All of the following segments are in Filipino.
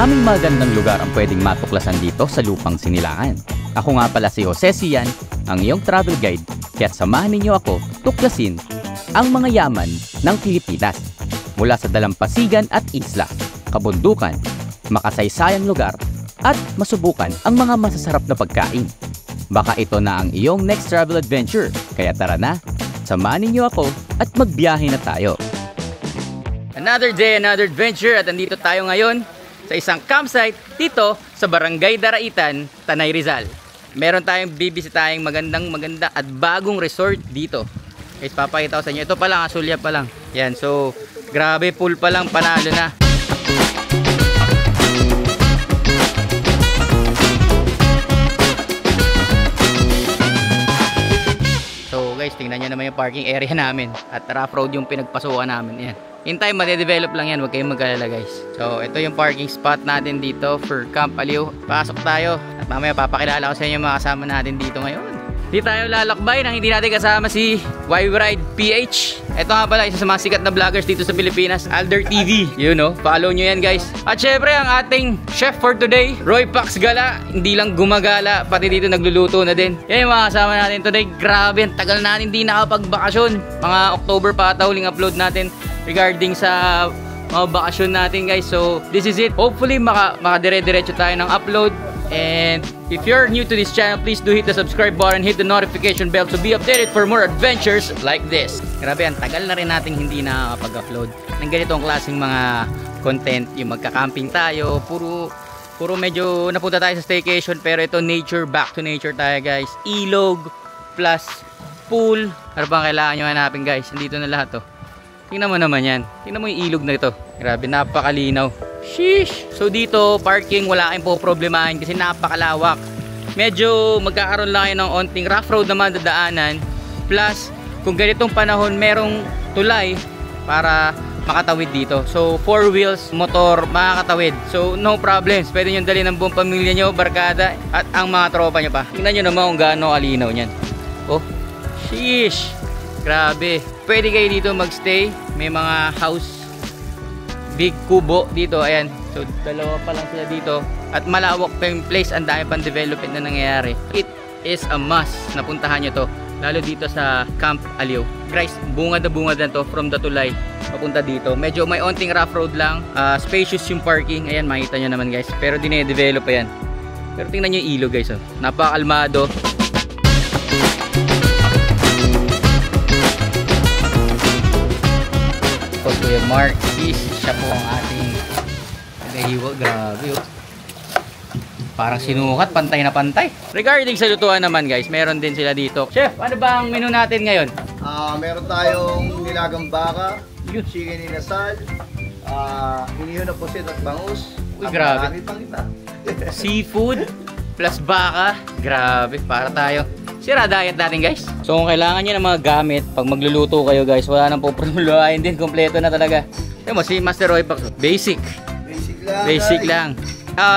Maraming magandang lugar ang pwedeng matuklasan dito sa lupang Sinilangan. Ako nga pala si Jose Sian, ang iyong travel guide, kaya't samahan ninyo ako tuklasin ang mga yaman ng Pilipinas. Mula sa dalampasigan at isla, kabundukan, makasaysayang lugar, at masubukan ang mga masasarap na pagkain. Baka ito na ang iyong next travel adventure, kaya tara na, samahan ninyo ako at magbiyahe na tayo. Another day, another adventure, at andito tayo ngayon sa isang campsite dito sa Barangay Daraitan, Tanay Rizal. Meron tayong bibisitahing maganda at bagong resort dito. Guys, papakita ko sa inyo. Ito pa lang, Asulya pa lang. Yan, so grabe, pool pa lang, panalo na. So guys, tingnan nyo naman yung parking area namin. At rough road yung pinagpasukan namin. Yan. In time, made-develop lang yan. Huwag kayong mag-alala guys. So, ito yung parking spot natin dito for Camp Aliw. Pasok tayo. At mamaya papakilala ko sa inyo mga kasama natin dito ngayon. Di tayo lalakbay nang hindi natin kasama si Y-Ride PH. Ito nga pala, isa sa mga sikat na vloggers dito sa Pilipinas, Alder TV. You know, follow nyo yan guys. At syempre, ang ating chef for today, Roy Pax Gala. Hindi lang gumagala, pati dito nagluluto na din. Yan yung mga kasama natin today. Grabe, ang tagal natin hindi nakapagbakasyon. Mga October pa ata huling upload natin regarding sa mga bakasyon natin guys. So this is it. Hopefully makadire-diretso tayo ng upload. And if you're new to this channel, please do hit the subscribe button, hit the notification bell to be updated for more adventures like this. Grabe, ang tagal na rin natin hindi nakakapag-upload ng ganitong klaseng mga content. Yung magka-camping tayo, puro medyo napunta tayo sa staycation, pero ito nature, back to nature tayo guys. Ilog plus pool. Ano bang kailangan nyo hanapin guys? Nandito na lahat to. Tingnan mo naman yan. Tingnan mo yung ilog na ito. Grabe, napakalinaw. Sheesh! So dito, parking, wala kayong poproblemahin kasi napakalawak. Medyo magkakaroon lang kayo ng onting rough road naman dadaanan. Plus, kung ganitong panahon, merong tulay para makatawid dito. So, 4 wheels, motor, makakatawid. So, no problems. Pwede nyo dalhin ang buong pamilya nyo, barkada, at ang mga tropa nyo pa. Tingnan nyo naman kung gaano kalinaw nyan. Oh, sheesh! Grabe. Pwede kayo dito magstay. May mga house, big kubo dito. Ayan. So, dalawa pa lang sila dito. At malawak pa yung place. Ang dami pang development na nangyayari. It is a must na puntahan nyo to. Lalo dito sa Camp Aliw. Guys, bungad na to from the tulay papunta dito. Medyo may onting rough road lang. Spacious yung parking. Ayan, makita nyo naman guys. Pero dine-develop pa yan. Pero tingnan nyo yung ilog guys. Oh. Napakalmado. Kuya Mark, siya po ang ating nagahiwa. Grabe oh. Parang sinukat, pantay na pantay. Regarding sa lutuan naman guys, meron din sila dito. Chef, ano ba ang menu natin ngayon? Meron tayong nilagang baka, chicken inasal, inihaw na pusit at bangus. Uy, grabe. Seafood plus baka. Grabe, para tayo. Sira diet natin guys. So kung kailangan nyo ng mga gamit pag magluluto kayo guys, wala nang poproluhain din, kompleto na talaga. Tignan mo si Master Roy Pax, basic lang.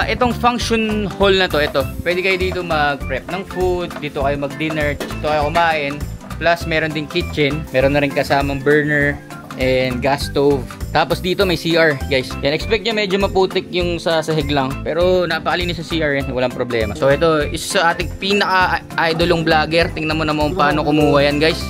Itong function hall na to, ito pwede kayo dito mag-prep ng food, dito kayo mag-dinner, dito kayo kumain. Plus meron din kitchen, meron na rin kasamang burner and gas stove. Tapos dito may CR guys. Yan, expect nyo medyo maputik yung sa sahig lang, pero napakalinis sa CR yan, walang problema. So ito is sa ating pinaka-idolong vlogger. Tingnan mo naman paano kumuha yan guys.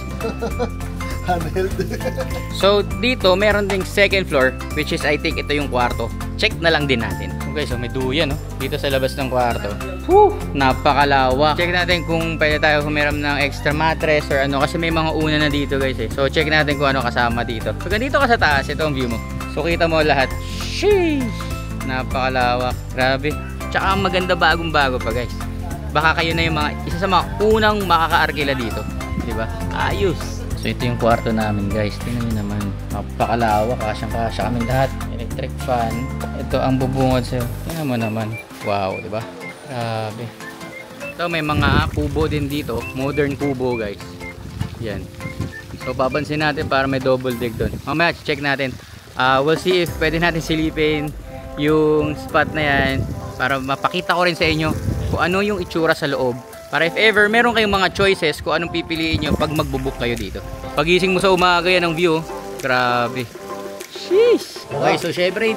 So dito meron ding second floor, which is I think ito yung kwarto. Check na lang din natin. Okay, so may duyan no? Dito sa labas ng kwarto. Whew, napakalawak. Check natin kung pwede tayo humiram ng extra mattress or ano, kasi may mga una na dito guys eh. So check natin kung ano kasama dito. So ganito ka sa taas, ito ang view mo. So kita mo lahat. Sheesh! Napakalawak. Grabe. Tsaka ang maganda, bagong bago pa guys. Baka kayo na yung isa sa mga unang makakaarkila dito, diba? Ayos. So ito yung kwarto namin guys. Tingnan nyo naman. Napakalawak. Kasyang-kasya kami lahat. Electric fan. Ito ang bubungod sa'yo. Tingnan mo naman. Wow, diba? Grabe. Ito may mga kubo din dito. Modern kubo guys. Yan. So papansin natin para may double deck doon. Mamaya check natin. We'll see if pwede natin silipin yung spot na yan para mapakita ko rin sa inyo kung ano yung itsura sa loob. Para if ever meron kayong mga choices kung anong pipiliin nyo pag magbubook kayo dito. Pagising mo sa umaga yan ang view. Grabe. Sheesh. Okay, so syempre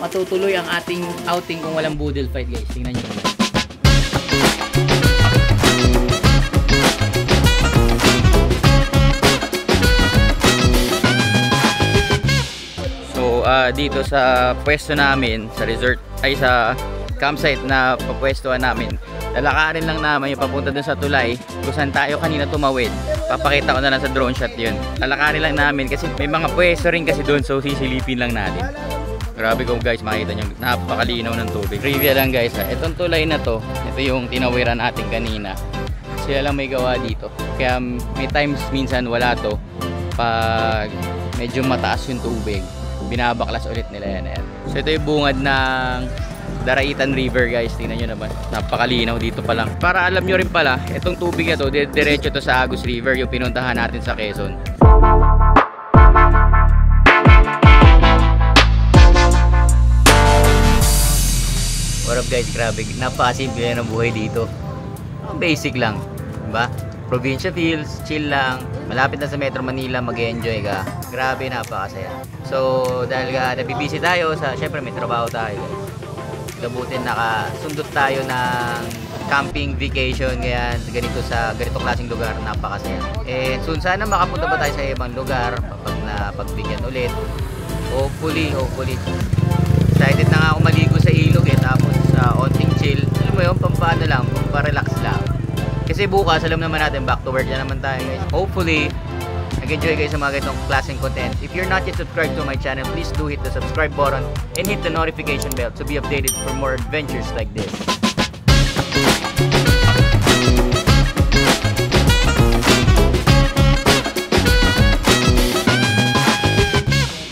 matutuloy ang ating outing kung walang boodle fight guys. Tingnan nyo. So dito sa pwesto namin sa resort ay sa campsite na papwestuhan namin, lalakarin lang naman yung papunta dun sa tulay kung saan tayo kanina tumawid. Papakita ko na lang sa drone shot yun. Lalakarin lang namin kasi may mga pwesto rin kasi dun, so sisilipin lang natin. Grabe ko guys, makita nyo, napakalinaw ng tubig. Trivia lang guys, itong tulay na to, ito yung tinawiran natin kanina. Sila lang may gawa dito. Kaya may times minsan wala to. Pag medyo mataas yung tubig, binabaklas ulit nila yan. So ito yung bungad ng Daraitan River guys, tingnan nyo naman, napakalinaw dito pa lang. Para alam nyo rin pala, itong tubig na to, diretso to sa Agus River, yung pinuntahan natin sa Quezon. What up guys, grabe, napasimple ng buhay dito. Basic lang, diba? Provincia feels, chill lang, malapit na sa Metro Manila, mag-enjoy ka. Grabe, napakasaya. So, dahil nabibisi tayo, syempre may trabaho tayo. Gabutin nakasundot tayo ng camping vacation ngayon sa ganito klaseng lugar, napakasaya. And soon sana makapunta pa tayo sa ibang lugar kapag napagbigyan ulit. Hopefully. Excited na nga ako maligo sa ilog tapos onting chill. Alam mo yun, pampaano lang, pamparelax lang. Kasi bukas, alam naman natin, back to work na naman tayo guys. Hopefully, nag-enjoy kayo sa mga ganitong klaseng content. If you're not yet subscribed to my channel, please do hit the subscribe button and hit the notification bell to be updated for more adventures like this.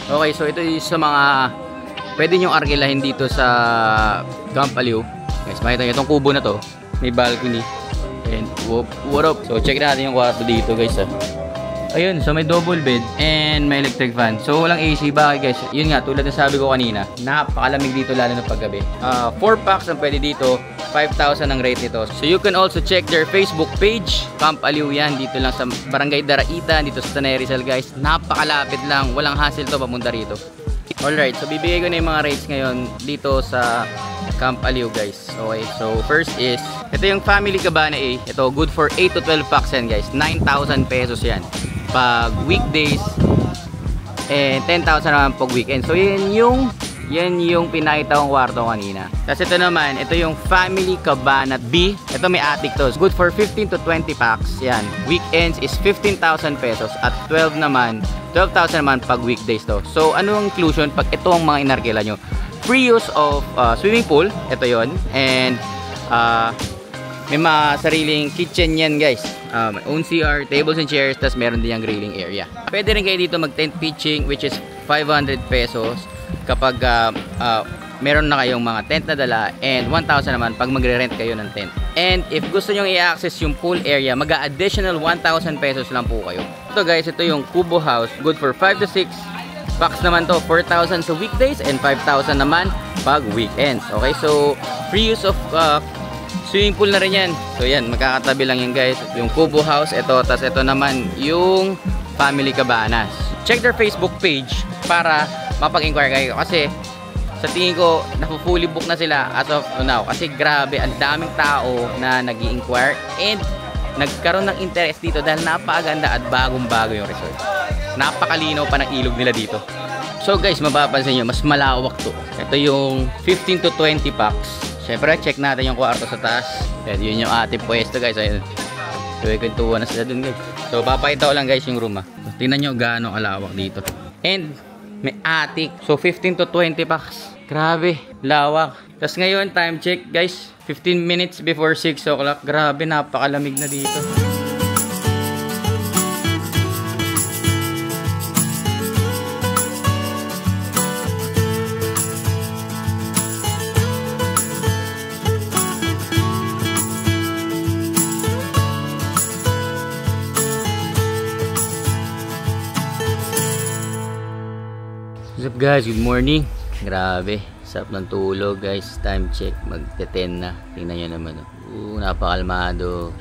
Okay, so ito yung sa mga pwede nyong arkilahin dito sa Camp Aliw. Guys, makita nyo itong kubo na to. May balcony. And what up? So check natin yung kwarto dito guys Ayun, so may double bed and may electric fan. So walang AC. Bakit guys? Yun nga, tulad ng sabi ko kanina, napakalamig dito lalo na paggabi. 4 packs ang pwede dito, 5,000 ang rate nito. So you can also check their Facebook page, Camp Aliw yan. Dito lang sa Barangay Daraitan, dito sa Tanay Rizal guys. Napakalapit lang, walang hassle to papunta rito. Alright, so bibigay ko na yung mga rates ngayon dito sa Camp Aliw guys. Okay, so first is, ito yung Family Cabana A. Ito, good for 8 to 12 packs yan guys. 9,000 pesos yan pag weekdays and 10,000 naman pag weekend. So yan yung pinakita kong kwarto kanina. Tapos ito naman, ito yung Family Cabana B. Ito may attic to. Good for 15 to 20 packs. Yan. Weekends is 15,000 pesos at 12,000 naman pag weekdays to. So ano ang inclusion pag ito ang mga inarkila nyo? Free use of swimming pool. Ito yon. And may mga sariling kitchen yan guys. Own CR, tables and chairs, tas meron din yung grilling area. Pwede rin kayo dito mag tent pitching, which is 500 pesos kapag meron na kayong mga tent na dala, and 1,000 naman pag magre-rent kayo ng tent. And if gusto nyo i-access yung pool area, mag-additional 1,000 pesos lang po kayo. Ito guys, ito yung Kubo House, good for 5 to 6 packs naman to, 4,000 sa weekdays and 5,000 naman pag weekends. Okay, so free use of swimming pool na rin yan. So yan, magkakatabi lang yan guys. Yung Kubo House, ito. Tapos ito naman yung Family Cabanas. Check their Facebook page para mapag-inquire kayo. Kasi sa tingin ko, napu-fully book na sila as of now. Kasi grabe, ang daming tao na nag-i-inquire and nagkaroon ng interest dito dahil napakaganda at bagong-bago yung resort. Napakalinaw pa ng ilog nila dito. So guys, mapapansin nyo, mas malawak to. Ito yung 15 to 20 packs. Siyempre, check natin yung kwarto sa taas. Then, yun yung ating pwesto guys. Ayun. So, ikuntuhan na sila dun guys. So, papakita ko lang guys yung room Tingnan nyo gaano kalawak dito. And, may attic. So, 15 to 20 packs. Grabe, lawak. Tapos ngayon, time check guys. 15 minutes before 6 o'clock. Grabe, napakalamig na dito. What's up guys, good morning. Grabe, sarap ng tulog guys. Time check, magte-10 na. Tingnan nyo naman. Napakalmado.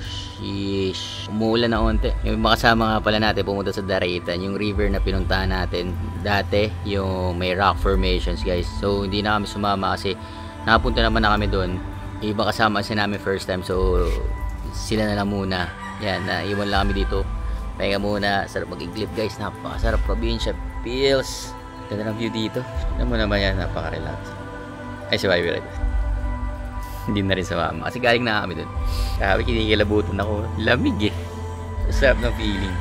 Sheesh. Umuulan na onte. Yung makasama nga pala natin pumunta sa Daraitan, yung river na pinuntahan natin dati, yung may rock formations guys. So hindi na kami sumama kasi nakapunta naman na kami doon. Ibang kasama kasi namin first time, so sila na lang muna. Yan, naiwan lang kami dito. Pahinga muna, sarap mag-iglip guys, napakasarap, probinsya feels. Ganda ng view dito. Alam mo naman yan, napaka-relax. Ay, si Bobby right. Hindi na rin sumama kasi galing na kami dun. Sabi, kinikilabutan ako. Lamig eh. Sarap ng feeling.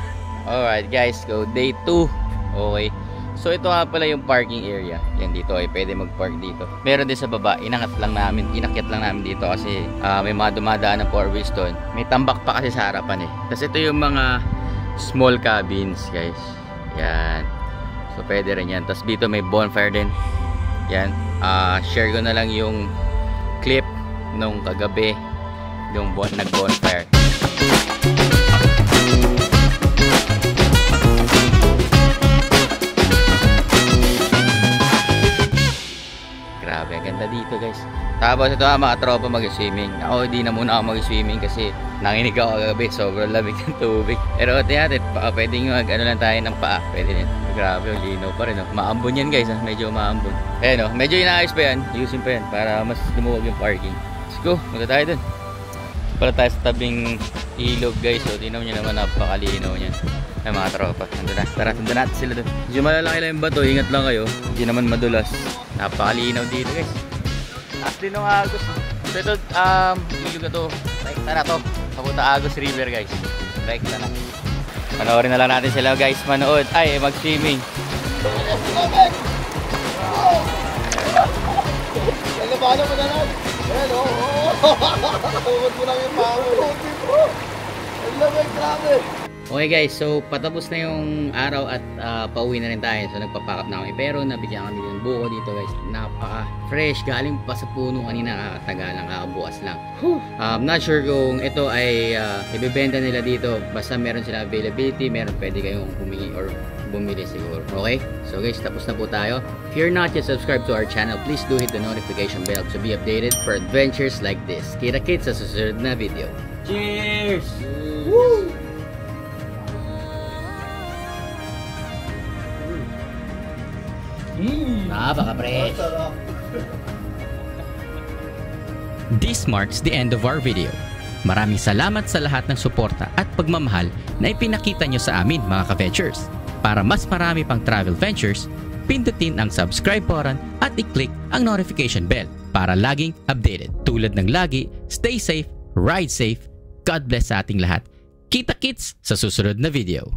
Alright guys, go day 2. Okay. So ito nga pala yung parking area. Yan dito ay pwede mag-park dito. Meron din sa baba, inakyat lang namin dito kasi may mga dumadaan ng 4-wheels doon. May tambak pa kasi sa harapan eh. Tapos ito yung mga small cabins guys. Yan. So pwede rin yan. Tapos dito may bonfire din. Yan. Share ko na lang yung clip nung kagabi yung nag-bonfire. Grabe, ganda dito guys. Tapos ito mga tropa mag-swimming. Ako hindi na muna ako mag-swimming kasi nanginig ako kagabi. Sobrang lamig ng tubig. Pero ito natin, pwede nyo ano lang tayo ng paa. Pwede din. Grabe, linaw pa rin. Maambon yan guys. Medyo maambon. Ayan medyo inaayos pa yan. Ayusin pa yan para mas lumuwag yung parking. Let's go, punta tayo dun. Pala tayo sa tabing ilog guys. So tinaw nyo naman, napakalinaw niyan. Ay mga tropa, nandun na. Tara, nandun natin sila dun. Medyo malalaki lang yung bato, ingat lang kayo. Hindi naman madulas. Napakalinaw dito guys. Asli nung Agos. So ito, ilog na to. Rekta na to. Papunta Agos River guys. Rekta na. Panoorin na lang natin sila guys manood. Ay, mag-swimming. Nagabala mo na lang. Ayan o. Huwag mo lang yung power. Ang lamig, grabe. Okay guys, so patapos na yung araw at pauwi na rin tayo. So nagpapack up na kami. Pero nabigyan kami ng buko dito guys. Napaka-fresh. Galing pa sa puno kanina, kakataga lang, kakabukas lang. I'm not sure kung ito ay ibebenta nila dito. Basta meron sila availability, meron pwede kayong humingi or bumili siguro. Okay? So guys, tapos na po tayo. If you're not yet subscribed to our channel, please do hit the notification bell to be updated for adventures like this. Kita-kits sa susunod na video. Cheers! Woo! Napaka-fresh. This marks the end of our video. Maraming salamat sa lahat ng suporta at pagmamahal na ipinakita nyo sa amin mga ka-ventures. Para mas marami pang travel ventures, pindutin ang subscribe button at i-click ang notification bell para laging updated. Tulad ng lagi, stay safe, ride safe, God bless sa ating lahat. Kita-kits sa susunod na video.